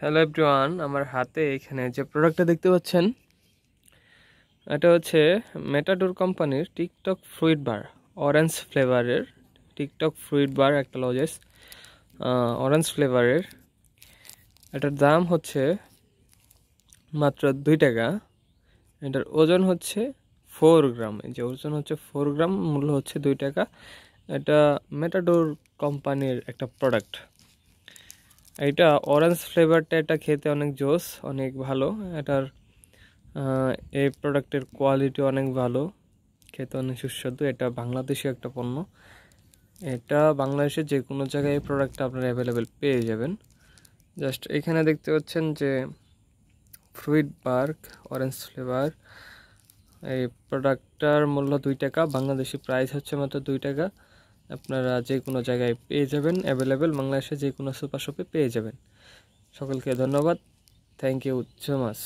Hello everyone, আমার হাতে এখানে যে প্রোডাক্টটা দেখতে পাচ্ছেন এটা হচ্ছে মেটাডোর কোম্পানির টিকটক ফ্রুইট বার, অরেঞ্জ ফ্লেভারের টিকটক ফ্রুইট বার একটা লজেস অরেঞ্জ ফ্লেভারের। এটার দাম হচ্ছে মাত্র 2 টাকা। এটার ওজন হচ্ছে 4 গ্রাম। এই যে ওজন হচ্ছে 4 গ্রাম, মূল্য হচ্ছে 2 টাকা। এটা মেটাডোর কোম্পানির একটা প্রোডাক্ট। এটা অরেঞ্জ ফ্লেভারটা, এটা খেতে অনেক জোস, অনেক ভালো। এটার এই প্রোডাক্টের কোয়ালিটি অনেক ভালো, খেতে অনেক সুস্বাদু। এটা বাংলাদেশি একটা পণ্য। এটা বাংলাদেশের যে কোনো জায়গায় এই প্রোডাক্টটা আপনারা অ্যাভেলেবেল পেয়ে যাবেন। জাস্ট এখানে দেখতে পাচ্ছেন যে ফ্রুইট বার্ক অরেঞ্জ ফ্লেভার। এই প্রোডাক্টটার মূল্য 2 টাকা, বাংলাদেশি প্রাইস হচ্ছে মাত্র 2 টাকা। আপনারা যে কোনো জায়গায় পেয়ে যাবেন, অ্যাভেলেবেল বাংলাদেশে যে কোনো সুপার শপে পেয়ে যাবেন। সকলকে ধন্যবাদ, থ্যাংক ইউ সো মাচ।